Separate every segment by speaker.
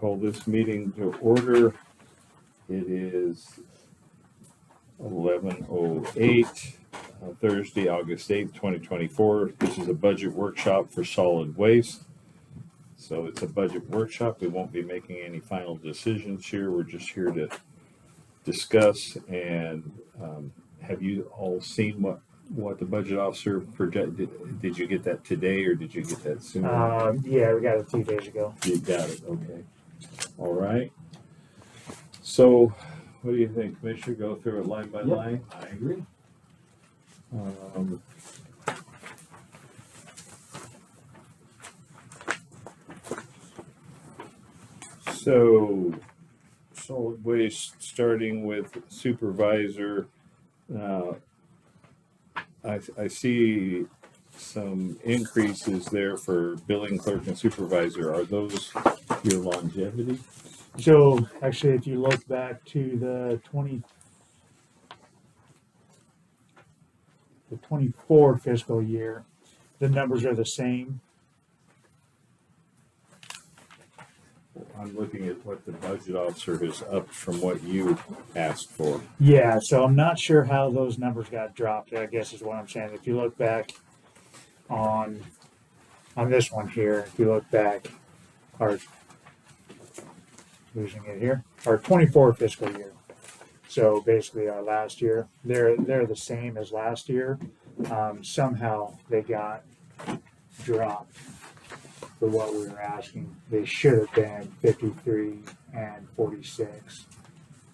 Speaker 1: Call this meeting to order. It is 11:08, Thursday, August 8th, 2024. This is a budget workshop for solid waste. So it's a budget workshop. We won't be making any final decisions here. We're just here to discuss. And have you all seen what the budget officer projected? Did you get that today or did you get that soon?
Speaker 2: Yeah, we got it 2 days ago.
Speaker 1: You got it. Okay. All right. So, what do you think, Commissioner? Go through it line by line?
Speaker 3: I agree.
Speaker 1: So, solid waste, starting with supervisor. I see some increases there for billing clerk and supervisor. Are those your longevity?
Speaker 2: So actually, if you look back to the 24 fiscal year, the numbers are the same.
Speaker 1: I'm looking at what the budget officer has upped from what you asked for.
Speaker 2: Yeah, so I'm not sure how those numbers got dropped, I guess is what I'm saying. If you look back on this one here, if you look back, our 24 fiscal year. So basically our last year, they're the same as last year. Somehow they got dropped for what we were asking. They should have been 53 and 46,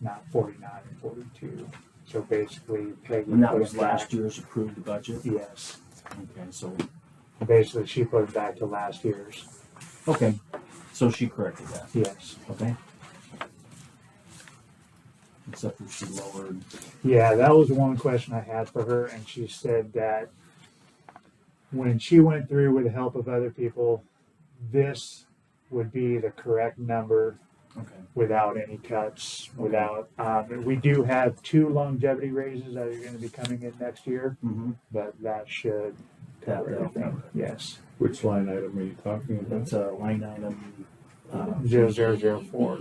Speaker 2: not 49 and 42. So basically, Peggy
Speaker 3: And that
Speaker 2: put
Speaker 3: was
Speaker 2: it back.
Speaker 3: last year's approved budget?
Speaker 2: Yes.
Speaker 3: Okay, so,
Speaker 2: Basically, she put it back to last year's.
Speaker 3: okay, so she corrected that,
Speaker 2: Yes.
Speaker 3: okay? Except for she lowered,
Speaker 2: Yeah, that was one question I had for her, and she said that when she went through with the help of other people, this would be the correct number
Speaker 3: okay,
Speaker 2: without any cuts, without, we do have 2 longevity raises that are gonna be coming in next year, but that should cover
Speaker 3: That'll
Speaker 2: everything.
Speaker 3: cover it.
Speaker 2: Yes.
Speaker 1: Which line item are you talking about?
Speaker 3: that's a line item,
Speaker 2: 0004.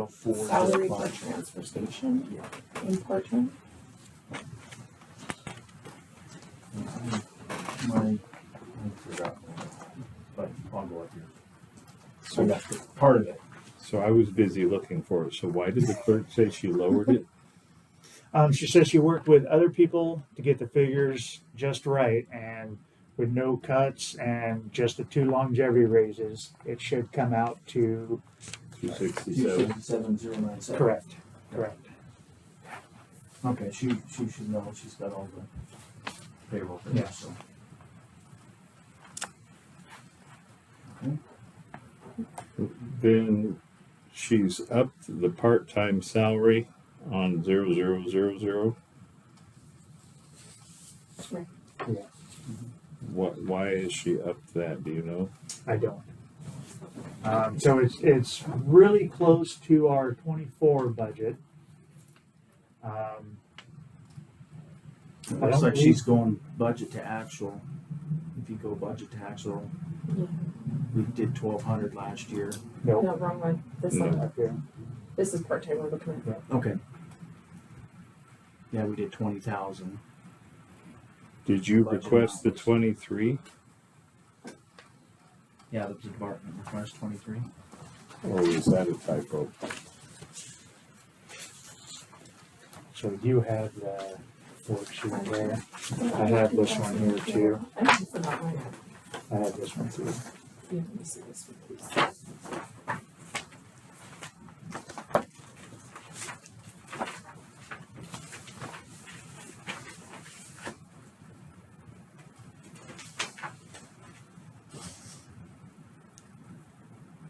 Speaker 3: 04.
Speaker 4: Salary for transfer station
Speaker 3: Yeah.
Speaker 4: in part-time.
Speaker 3: I forgot, but I'll go up here. So that's part of it.
Speaker 1: So I was busy looking for it. So why did the clerk say she lowered it?
Speaker 2: She says she worked with other people to get the figures just right, and with no cuts and just the 2 longevity raises, it should come out to
Speaker 1: 267.
Speaker 3: 77097.
Speaker 2: correct. Correct.
Speaker 3: Okay, she should know, she's got all the payroll for
Speaker 2: Yeah.
Speaker 3: that, so. Okay.
Speaker 1: Then she's upped the part-time salary on 0000.
Speaker 4: Right.
Speaker 2: Yeah.
Speaker 1: Why is she upped that? Do you know?
Speaker 2: I don't. So it's really close to our 24 budget.
Speaker 3: It
Speaker 2: I
Speaker 3: looks
Speaker 2: don't
Speaker 3: like
Speaker 2: believe-
Speaker 3: she's going budget to actual. If you go budget to actual,
Speaker 4: Yeah.
Speaker 3: we did 1,200 last year.
Speaker 2: Nope.
Speaker 4: No, wrong one. This
Speaker 1: No.
Speaker 4: one.
Speaker 2: Up here.
Speaker 4: This is part-time we're looking at.
Speaker 3: Okay. Yeah, we did 20,000.
Speaker 1: Did you
Speaker 3: Budget
Speaker 1: request the
Speaker 3: amounts.
Speaker 1: 23?
Speaker 3: Yeah, the department request 23.
Speaker 1: Or was that a typo?
Speaker 2: So you have the worksheet there. I have this one here too.
Speaker 4: I don't forgot mine.
Speaker 2: I have this one too.
Speaker 4: Yeah, let me see this one, please.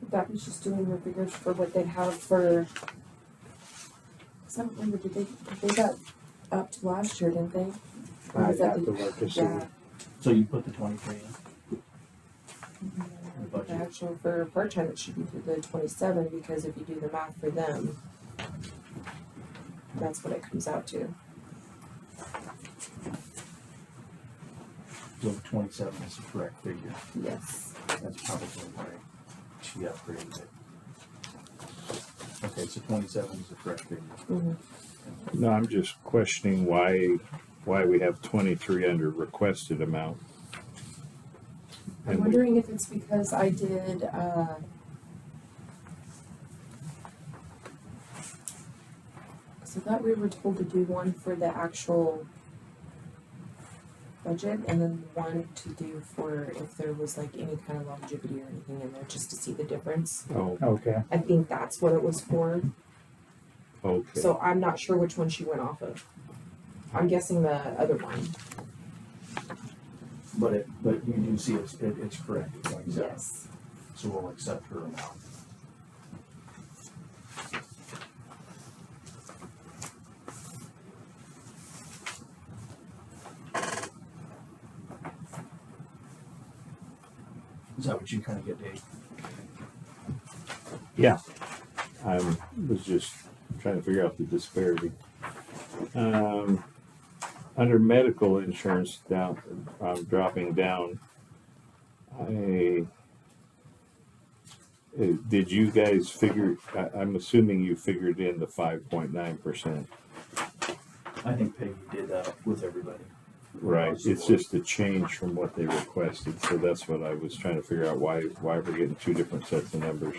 Speaker 4: That was just doing the figures for what they have for. Something, they got up to last year, didn't they? Or
Speaker 2: I
Speaker 4: was that
Speaker 2: have to
Speaker 4: the-
Speaker 2: look to see.
Speaker 4: Yeah.
Speaker 3: So you put the 23 in? The budget.
Speaker 4: The actual for part-time, it should be through the 27, because if you do the math for them, that's what it comes out to.
Speaker 3: So 27 is the correct figure.
Speaker 4: Yes.
Speaker 3: That's probably why she upgraded it. the 27 is the correct figure.
Speaker 4: Mhm.
Speaker 1: No, I'm just questioning why we have 23 under requested amount.
Speaker 4: I'm
Speaker 1: And we-
Speaker 4: wondering if it's because I did, so I thought we were told to do one for the actual budget and then one to do for if there was like any kind of longevity or anything in there, just to see the difference.
Speaker 1: Oh,
Speaker 2: Okay,
Speaker 4: I think that's what it was for,
Speaker 1: okay.
Speaker 4: so I'm not sure which one she went off of. I'm guessing the other one,
Speaker 3: But you do see it's correct, it's 27.
Speaker 4: yes.
Speaker 3: So we'll accept her amount. Is that what you kind of get, Dave?
Speaker 1: Yeah, I was just trying to figure out the disparity. Under medical insurance down, dropping down, did you guys figure, I'm assuming you figured in the 5.9%.
Speaker 3: I think Peggy did that with everybody.
Speaker 1: Right, it's just a change from what they requested, so that's what I was trying to figure out, why we're getting two different sets of numbers.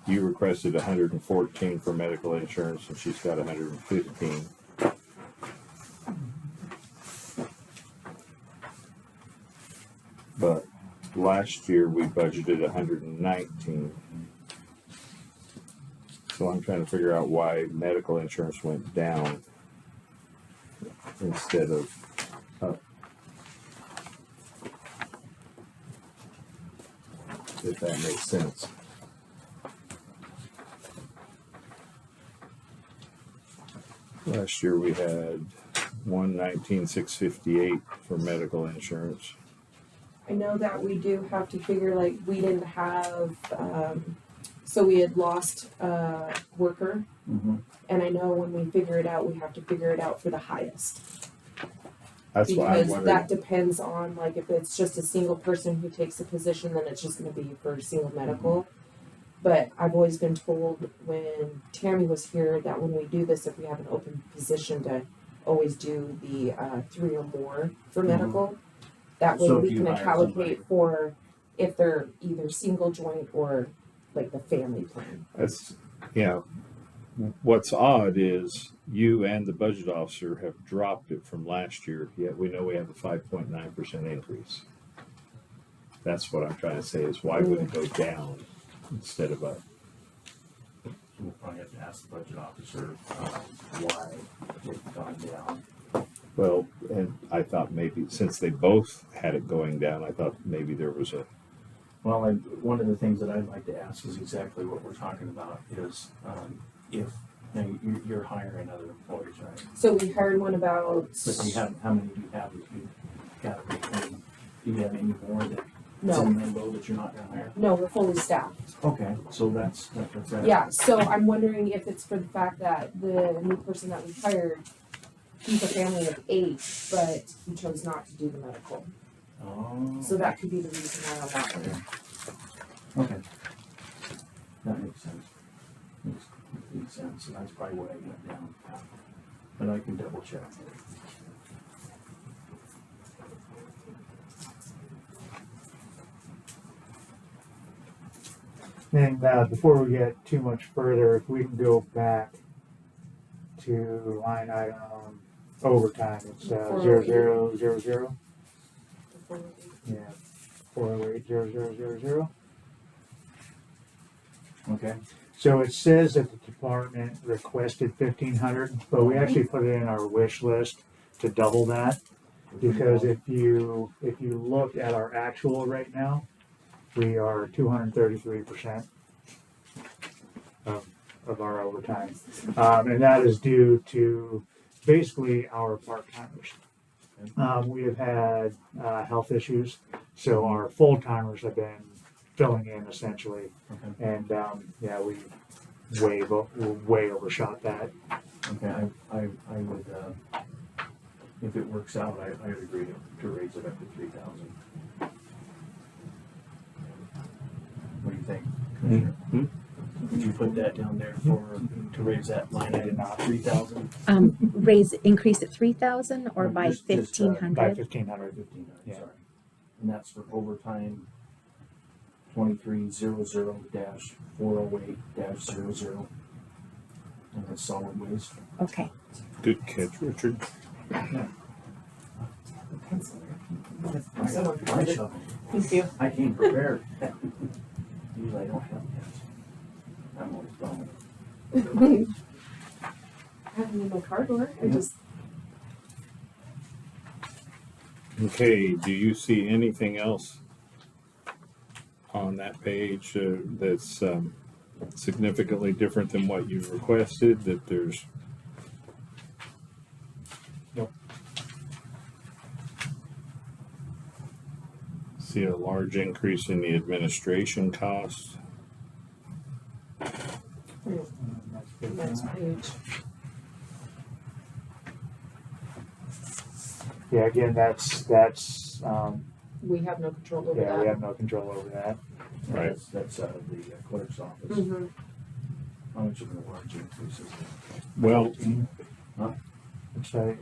Speaker 1: You requested 114 for medical insurance, and she's got 115. But last year, we budgeted 119. So I'm trying to figure out why medical insurance went down instead of up. If that makes sense. Last year we had 119,658 for medical insurance.
Speaker 4: I know that we do have to figure, like, we didn't have, so we had lost a worker,
Speaker 3: Mm-hmm.
Speaker 4: and I know when we figure it out, we have to figure it out for the highest.
Speaker 1: That's why I'm
Speaker 4: Because
Speaker 1: wondering.
Speaker 4: that depends on, like, if it's just a single person who takes a position, then it's just gonna be for single medical. But I've always been told when Tammy was here that when we do this, if we have an open position, to always do the 3 or more for medical. That way
Speaker 3: So if
Speaker 4: we
Speaker 3: you
Speaker 4: can
Speaker 3: hire
Speaker 4: allocate
Speaker 3: somebody-
Speaker 4: for if they're either single joint or like the family plan.
Speaker 1: That's, what's odd is you and the budget officer have dropped it from last year, yet we know we have a 5.9% increase. That's what I'm trying to say, is why would it go down instead of up?
Speaker 3: So we'll probably have to ask the budget officer why it's gone down.
Speaker 1: Well, and I thought maybe, since they both had it going down, I thought maybe there was a,
Speaker 3: Well, one of the things that I'd like to ask is exactly what we're talking about is if you're hiring other employees, right?
Speaker 4: So we hired one about,
Speaker 3: But do you have, how many do you have that you got to retain? Do you have any more that it's
Speaker 4: no,
Speaker 3: in limbo that you're not gonna hire?
Speaker 4: no, we're fully staffed.
Speaker 3: Okay, so that's right.
Speaker 4: Yeah, so I'm wondering if it's for the fact that the new person that we hired, he's a family of 8, but he chose not to do the medical.
Speaker 3: Oh.
Speaker 4: So that could be the reason why on that one.
Speaker 3: Okay. That makes sense. Makes complete sense, and that's probably what I went down. But I can double check.
Speaker 2: and before we get too much further, if we can go back to line item overtime, it's 0000. Yeah, 408
Speaker 3: Okay.
Speaker 2: So it says that the department requested 1,500, but we actually put it in our wish list to double that, because if you look at our actual right now, we are 233% of our overtime, and that is due to basically our part-timers. We have had health issues, so our full-timers have been filling in essentially,
Speaker 3: Okay.
Speaker 2: and we way overshot that.
Speaker 3: Okay, I would, if it works out, I would agree to raise it up to 3,000. What do you think, Commissioner? Did you put that down there to raise that line
Speaker 2: I did
Speaker 3: item
Speaker 2: not.
Speaker 3: 3,000?
Speaker 5: Increase it 3,000 or by
Speaker 3: Just,
Speaker 5: 1,500?
Speaker 2: By 1,500.
Speaker 3: 1,500,
Speaker 2: Yeah.
Speaker 3: sorry. And that's for overtime 2300-408-00. And that's solid waste.
Speaker 5: Okay.
Speaker 1: Good catch, Richard.
Speaker 4: Pencil.
Speaker 3: I got my shovel.
Speaker 4: Thank you.
Speaker 3: I came prepared. Usually I don't have pens. I'm always bummed.
Speaker 4: I have them in my car door. I just,
Speaker 1: Okay, do you see anything else on that page that's significantly different than what you requested, that there's?
Speaker 2: Nope.
Speaker 1: See a large increase in the administration costs.
Speaker 4: next page.
Speaker 2: Yeah, again, that's,
Speaker 4: We have no control over
Speaker 2: yeah, we
Speaker 4: that.
Speaker 2: have no control over that.
Speaker 1: Right.
Speaker 3: That's out of the clerk's office.
Speaker 4: Mm-hmm.
Speaker 3: How much of a large increase is that?
Speaker 1: Well,
Speaker 2: So,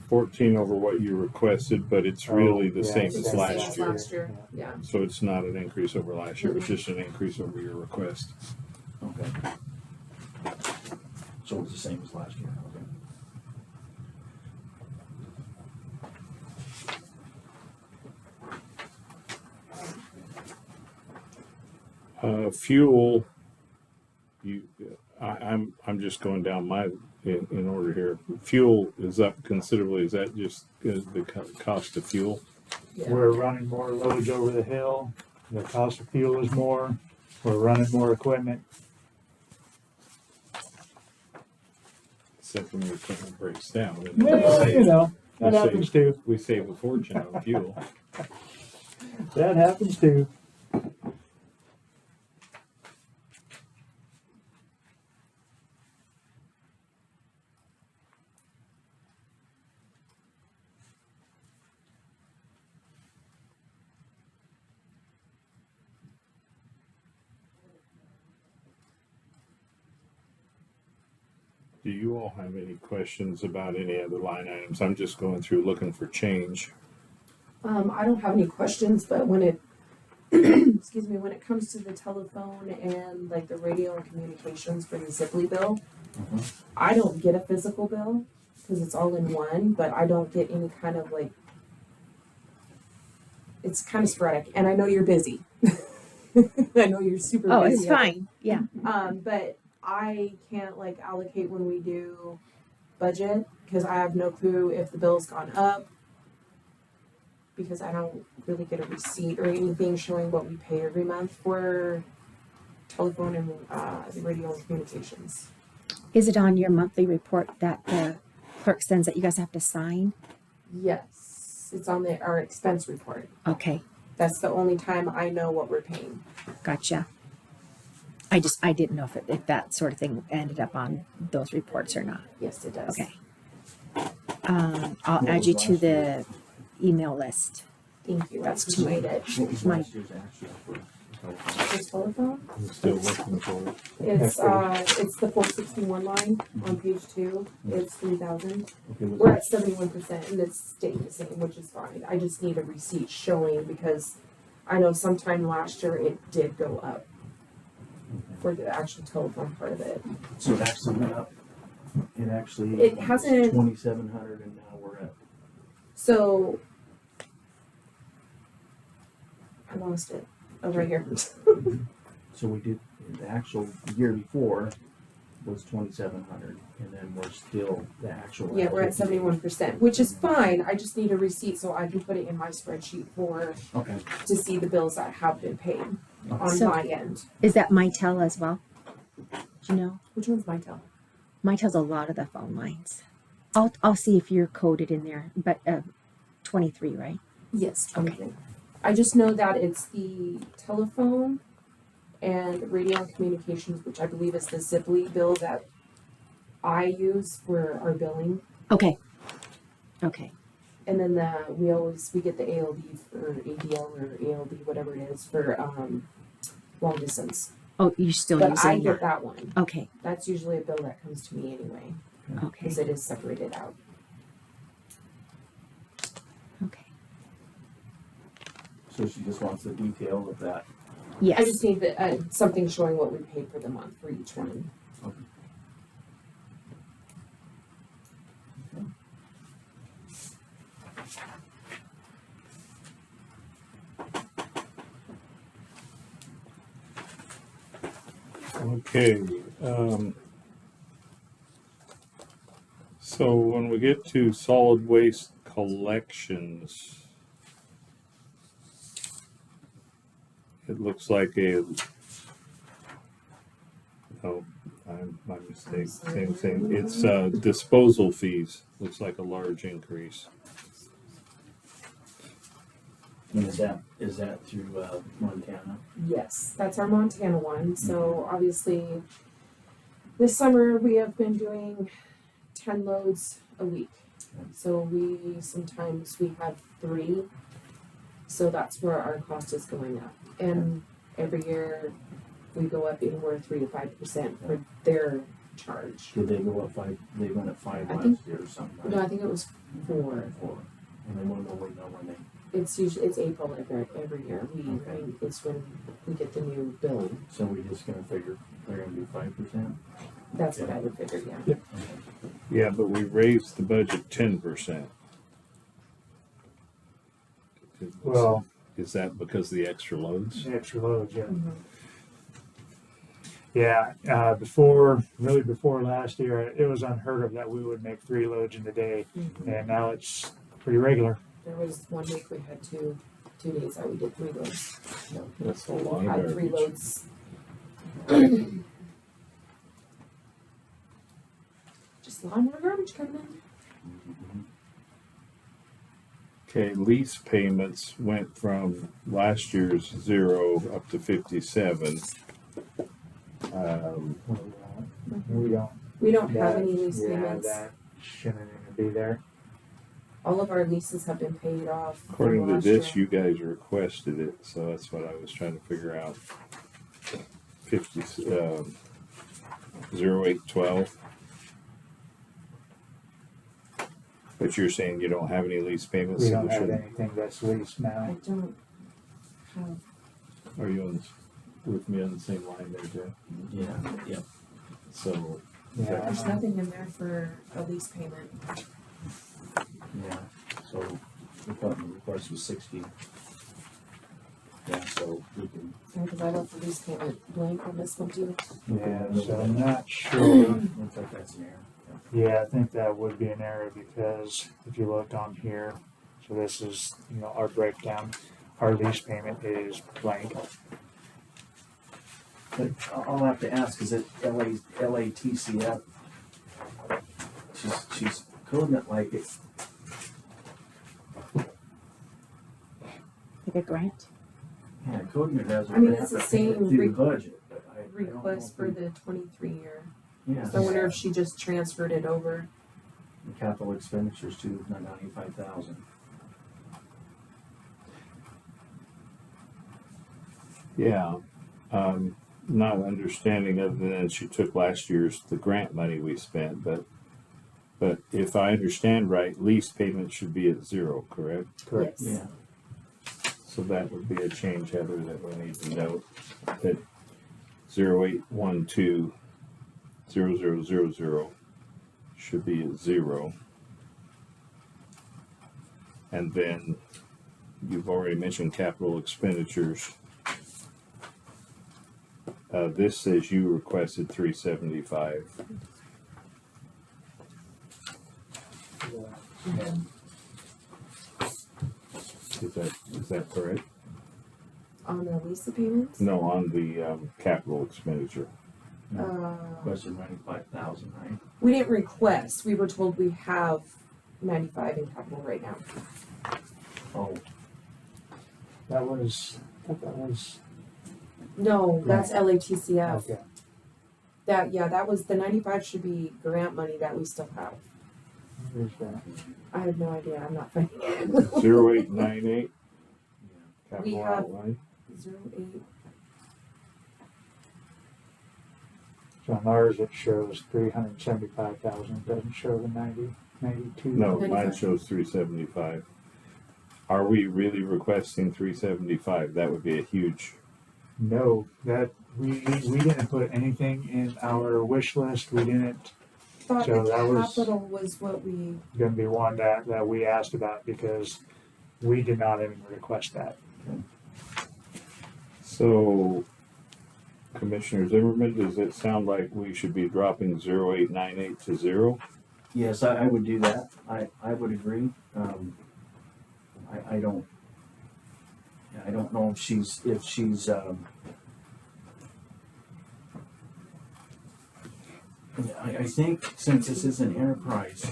Speaker 1: 14 over what you requested, but it's really the
Speaker 2: yeah,
Speaker 1: same
Speaker 2: it's
Speaker 1: as
Speaker 2: the same
Speaker 1: last
Speaker 2: as
Speaker 1: year.
Speaker 4: Last year, yeah.
Speaker 1: So it's not an increase over last year, it's just an increase over your request.
Speaker 3: Okay. So it's the same as last year, okay.
Speaker 1: Fuel, I'm just going down in order here. Fuel is up considerably. Is that just the cost of fuel?
Speaker 4: Yeah.
Speaker 2: we're running more loads over the hill, the cost of fuel is more, we're running more equipment.
Speaker 1: Except when your equipment breaks down. then
Speaker 2: Well, you know, that
Speaker 1: we
Speaker 2: happens too,
Speaker 1: we save a fortune on fuel.
Speaker 2: that happens too.
Speaker 1: Do you all have any questions about any other line items? I'm just going through looking for change.
Speaker 4: I don't have any questions, but when it, excuse me, when it comes to the telephone and like the radio and communications for the Zipley bill,
Speaker 3: Mhm.
Speaker 4: I don't get a physical bill because it's all in one, but I don't get any kind of like, it's kind of sporadic, and I know you're busy. I know you're super
Speaker 5: Oh,
Speaker 4: busy.
Speaker 5: it's fine. Yeah.
Speaker 4: But I can't like allocate when we do budget because I have no clue if the bill's gone up because I don't really get a receipt or anything showing what we pay every month for telephone and the radio and communications.
Speaker 5: Is it on your monthly report that the clerk sends that you guys have to sign?
Speaker 4: Yes, it's on our expense report.
Speaker 5: Okay.
Speaker 4: That's the only time I know what we're paying.
Speaker 5: Gotcha. I didn't know if that sort of thing ended up on those reports or not.
Speaker 4: Yes, it does.
Speaker 5: Okay. I'll
Speaker 3: What
Speaker 5: add
Speaker 3: was
Speaker 5: you to
Speaker 3: last
Speaker 5: the email list.
Speaker 4: Thank you.
Speaker 5: That's
Speaker 4: That's made it.
Speaker 3: What was
Speaker 5: My-
Speaker 3: last year's actual for telephone?
Speaker 4: For telephone?
Speaker 1: I'm still looking for it.
Speaker 4: It's the 461 line on page 2. It's 3,000.
Speaker 3: Okay, was
Speaker 4: We're
Speaker 3: that-
Speaker 4: at 71% and it's staying the same, which is fine. I just need a receipt showing because I know sometime last year it did go up for the actual telephone part of it.
Speaker 3: So it actually went up. It actually.
Speaker 4: It hasn't-
Speaker 3: 2,700 and now we're at.
Speaker 4: So I lost it. Oh, right here.
Speaker 3: So we did, the actual year before was 2,700 and then we're still the actual.
Speaker 4: Yeah, we're at 71%, which is fine. I just need a receipt so I can put it in my spreadsheet
Speaker 3: Okay.
Speaker 4: to see the bills that have been paid on
Speaker 5: So-
Speaker 4: my end.
Speaker 5: Is that Mitel as well? Do you know?
Speaker 4: Which one's my tel?
Speaker 5: Mitel's a lot of the phone lines. I'll see if you're coded in there, but 23, right?
Speaker 4: Yes,
Speaker 5: Okay.
Speaker 4: 23. I just know that it's the telephone and radio and communications, which I believe is the Zipley bill that I use for our billing.
Speaker 5: Okay. Okay.
Speaker 4: And then we get the ALD for ADL or ALD, whatever it is, for long distance.
Speaker 5: Oh, you're still
Speaker 4: But I
Speaker 5: using
Speaker 4: get
Speaker 5: that.
Speaker 4: that one.
Speaker 5: Okay,
Speaker 4: That's usually a bill that comes to me anyway,
Speaker 5: okay,
Speaker 4: because it is separated out.
Speaker 5: okay.
Speaker 3: So she just wants the detail of that.
Speaker 4: I
Speaker 5: Yes.
Speaker 4: just need something showing what we paid for the month for each one.
Speaker 1: Okay, so when we get to solid waste collections, it looks like my mistake, same thing. It's, disposal fees, looks like a large increase.
Speaker 3: And is that through, Montana?
Speaker 4: Yes, that's our Montana one. So obviously, this summer we have been doing 10 loads a week. So we sometimes we have 3. So that's where our cost is going up. And every year we go up anywhere 3 to 5% for their charge.
Speaker 3: Did they go up 5, they went up 5
Speaker 4: I
Speaker 3: last
Speaker 4: think-
Speaker 3: year or something, right?
Speaker 4: No, I think it was 4.
Speaker 3: 4. And then we'll wait on when they,
Speaker 4: It's April every year. It's when we get the new billing.
Speaker 3: so we just gonna figure they're gonna do 5%?
Speaker 4: That's what I would figure. Yeah.
Speaker 1: Yeah, but we raised the budget 10%.
Speaker 2: Well,
Speaker 1: Is that because of the extra loads?
Speaker 2: extra loads, yeah.
Speaker 4: Mhm.
Speaker 2: Yeah, before last year, it was unheard of that we would make 3 loads in a day, and now it's pretty regular.
Speaker 4: There was one week we had two days that we did 3 loads.
Speaker 1: That's a
Speaker 4: We
Speaker 1: lot of
Speaker 4: had 3
Speaker 1: garbage.
Speaker 4: loads. Just a lot more garbage coming in.
Speaker 1: Okay, lease payments went from last year's 0 up to 57.
Speaker 2: We don't.
Speaker 4: We don't have
Speaker 2: that-
Speaker 4: any lease
Speaker 2: yeah,
Speaker 4: payments.
Speaker 2: that shouldn't even be there.
Speaker 4: All of our leases have been paid off. from
Speaker 1: According to
Speaker 4: last
Speaker 1: this,
Speaker 4: year.
Speaker 1: you guys requested it, so that's what I was trying to figure out. 0812. But you're saying you don't have any lease payments?
Speaker 2: We
Speaker 1: so
Speaker 2: don't
Speaker 1: we
Speaker 2: have
Speaker 1: shouldn't-
Speaker 2: anything that's leased
Speaker 4: I
Speaker 2: now.
Speaker 4: don't have.
Speaker 1: Are you with me on the same line there, Jeff?
Speaker 3: Yeah.
Speaker 1: So,
Speaker 2: Yeah,
Speaker 4: There's nothing in there for a lease payment.
Speaker 3: Yeah, so we thought the request was 60. Yeah, so we can,
Speaker 4: Because I left the lease payment blank on this one too.
Speaker 2: yeah, so I'm not sure.
Speaker 3: looks like that's an error.
Speaker 2: Yeah, I think that would be an error because if you look on here, so this is, our breakdown, our lease payment is blank.
Speaker 3: But I'll have to ask, is it LATCF? She's coding it like it,
Speaker 5: Like a grant?
Speaker 3: yeah, coding it as a.
Speaker 4: I mean, it's the same
Speaker 3: through the budget, but I don't know
Speaker 4: Request
Speaker 3: if
Speaker 4: for
Speaker 3: we-
Speaker 4: the 23 year.
Speaker 3: Yeah,
Speaker 4: So I wonder if she just transferred it over.
Speaker 3: the capital expenditures to 95,000.
Speaker 1: yeah, not understanding other than she took last year's, the grant money we spent, but if I understand right, lease payment should be at 0, correct?
Speaker 2: Correct.
Speaker 4: Yes.
Speaker 3: Yeah,
Speaker 1: So that would be a change, Heather, that we need to note, that 0812 0000 should be at 0. And then you've already mentioned capital expenditures. This says you requested 375. Is that correct?
Speaker 4: On the lease payments?
Speaker 1: No, on the capital expenditure.
Speaker 3: question 95,000, right?
Speaker 4: We didn't request. We were told we have 95 in capital right now.
Speaker 3: Oh,
Speaker 2: I thought that was,
Speaker 4: No, that's LATCF.
Speaker 2: okay.
Speaker 4: That was the 95 should be grant money that we still have.
Speaker 2: Where's that?
Speaker 4: I have no idea. I'm not finding it.
Speaker 1: 0898
Speaker 3: yeah.
Speaker 4: We
Speaker 1: capital
Speaker 4: have-
Speaker 1: outlay.
Speaker 4: 08.
Speaker 2: So on ours, it shows 375,000. It doesn't show the 92.
Speaker 1: No, mine shows 375. Are we really requesting 375? That would be a huge.
Speaker 2: No, that we didn't put anything in our wish list. We didn't.
Speaker 4: Thought
Speaker 2: So
Speaker 4: the
Speaker 2: that was-
Speaker 4: capital was what we,
Speaker 2: Going to be one that we asked about because we did not even request that.
Speaker 1: So, Commissioner Zimmerman, does it sound like we should be dropping 0898 to 0?
Speaker 3: Yes, I would do that. I would agree. I don't know if she's, I think since this is an enterprise,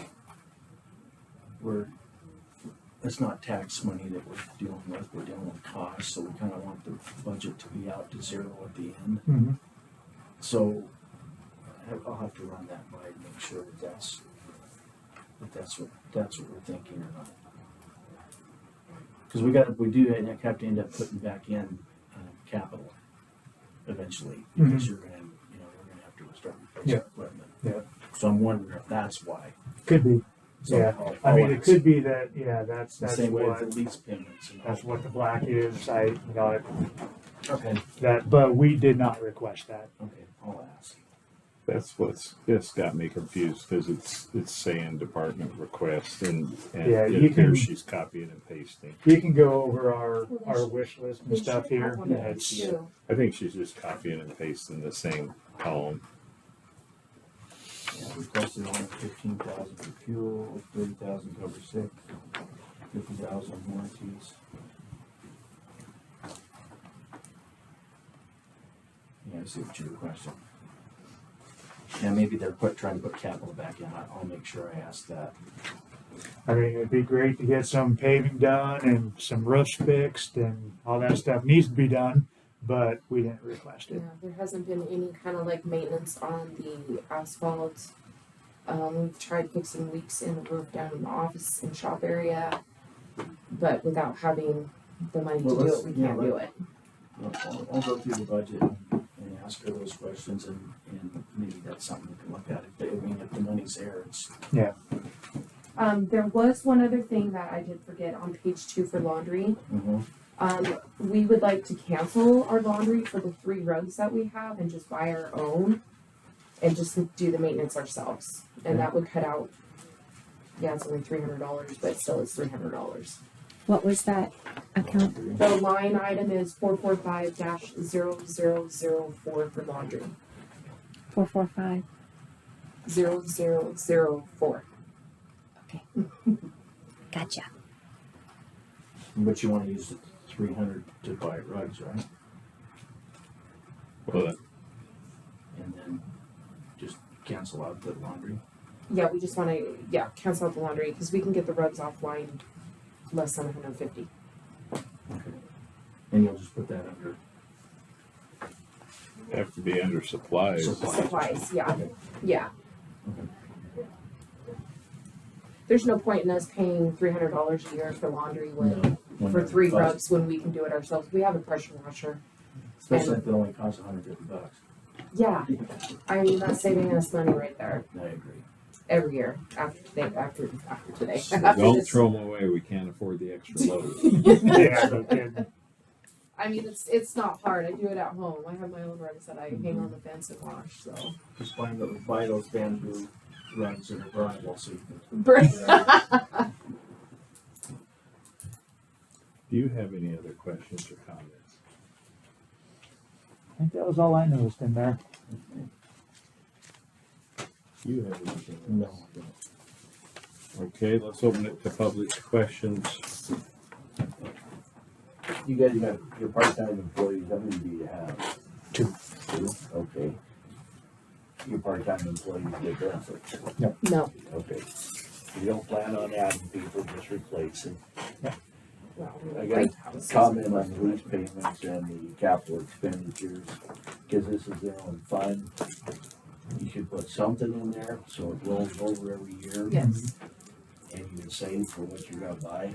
Speaker 3: it's not tax money that we're dealing with costs, so we kind of want the budget to be out to 0 at the end.
Speaker 2: Mm-hmm.
Speaker 3: So I'll have to run that by and make sure that's what we're thinking or not. Because we do have to end up putting back in capital eventually, because we're gonna have to start replacing
Speaker 2: Yeah.
Speaker 3: equipment.
Speaker 2: Yeah.
Speaker 3: So I'm wondering if that's why.
Speaker 2: Could be.
Speaker 3: So
Speaker 2: Yeah.
Speaker 3: I'll
Speaker 2: I mean, it
Speaker 3: ask.
Speaker 2: could be that. Yeah, that's
Speaker 3: The same way
Speaker 2: what
Speaker 3: with the lease payments. And all.
Speaker 2: that's what the black is.
Speaker 3: Okay.
Speaker 2: That, but we did not request that.
Speaker 3: Okay, I'll ask.
Speaker 1: That's what's just got me confused because it's saying department request and
Speaker 2: Yeah,
Speaker 1: it
Speaker 2: you
Speaker 1: appears
Speaker 2: can-
Speaker 1: she's copying and pasting.
Speaker 2: You can go over our
Speaker 4: Well,
Speaker 2: our
Speaker 4: they
Speaker 2: wish list and
Speaker 4: they
Speaker 2: stuff
Speaker 4: should
Speaker 2: here.
Speaker 4: have one of
Speaker 2: Yeah,
Speaker 4: those
Speaker 2: it's-
Speaker 4: too.
Speaker 1: I think she's just copying and pasting the same column.
Speaker 3: Yeah, requested 115,000 for fuel, 30,000 cover sick, 50,000 warranties. Yeah, I see what you're requesting. Yeah, maybe they're trying to put capital back in. I'll make sure I ask that.
Speaker 2: I mean, it'd be great to get some paving done and some roofs fixed and all that stuff needs to be done, but we didn't request
Speaker 4: Yeah,
Speaker 2: it.
Speaker 4: there hasn't been any kind of like maintenance on the asphalt. We've tried fixing leaks in the roof down in the office and shop area, but without having the money
Speaker 3: Well,
Speaker 4: to do
Speaker 3: let's-
Speaker 4: it, we
Speaker 3: yeah,
Speaker 4: can't do it.
Speaker 3: I'll go through the budget and ask her those questions, and maybe that's something we can look at. If the money's there, it's.
Speaker 4: There was one other thing that I did forget on page 2 for laundry. We would like to cancel our laundry for the 3 rugs that we have and just buy our own and just do the maintenance ourselves. And that would cut out, yeah, it's only $300, but still it's $300.
Speaker 5: What was that account?
Speaker 4: The line item is 445-0004 for laundry.
Speaker 5: 445.
Speaker 4: 0004.
Speaker 5: Okay. Gotcha.
Speaker 3: But you wanna use the 300 to buy rugs, right?
Speaker 1: Well,
Speaker 3: And then just cancel out the laundry.
Speaker 4: Yeah, we just want to, cancel out the laundry because we can get the rugs offline less than 150.
Speaker 3: Okay. And you'll just put that under.
Speaker 1: have to be under supplies.
Speaker 4: Supplies, yeah.
Speaker 3: Okay.
Speaker 4: Yeah.
Speaker 3: Okay.
Speaker 4: There's no point in us paying $300 a year for laundry when for 3 rugs when we can do it ourselves. We have a pressure washer.
Speaker 3: Especially if it only costs $150.
Speaker 4: Yeah, I mean that's saving us money right there
Speaker 3: I agree.
Speaker 4: every year after today. After today.
Speaker 1: So
Speaker 4: After
Speaker 1: don't
Speaker 4: this.
Speaker 1: throw them away. We can't afford the extra load.
Speaker 2: Yeah, no kidding.
Speaker 4: I mean it's not hard. I do it at home. I have my own rugs that I hang on the fence and wash. So.
Speaker 3: Just buy those bamboo rugs that are variable so you can.
Speaker 1: Do you have any other questions or comments?
Speaker 2: I think that was all I noticed in there.
Speaker 1: Do you have anything?
Speaker 3: No.
Speaker 1: else? Okay, let's open it to public questions.
Speaker 6: You guys got your part-time employees, how many do you have?
Speaker 2: 2.
Speaker 6: 2? Okay. Your part-time employees get benefits?
Speaker 4: No.
Speaker 6: Okay. You don't plan on adding people, just replacing?
Speaker 4: Well,
Speaker 6: I got a comment on the lease payments and the capital expenditures, because this is their own fund. You should put something in there so it rolls over every year.
Speaker 4: Yes.
Speaker 6: And you can save for what you're gonna buy.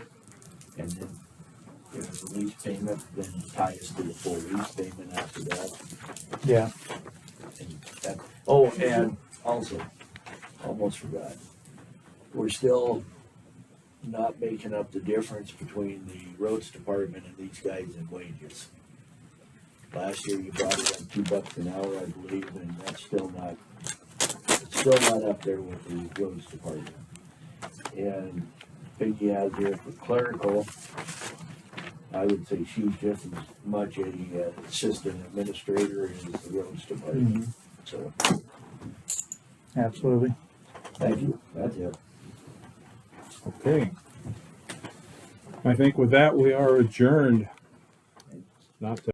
Speaker 6: And then if it's a lease payment, then tie us to the full lease payment after that.
Speaker 2: Yeah.
Speaker 6: And that, Oh, and also, almost forgot, we're still not making up the difference between the roads department and these guys in wages. Last year you brought it up $2 an hour, I believe, and that's it's still not up there with the roads department. And Peggy has here for clerical, I would say she's just as much a assistant administrator as the roads department, so,
Speaker 2: Absolutely.
Speaker 6: thank you, that's it.
Speaker 1: Okay. I think with that, we are adjourned. Not to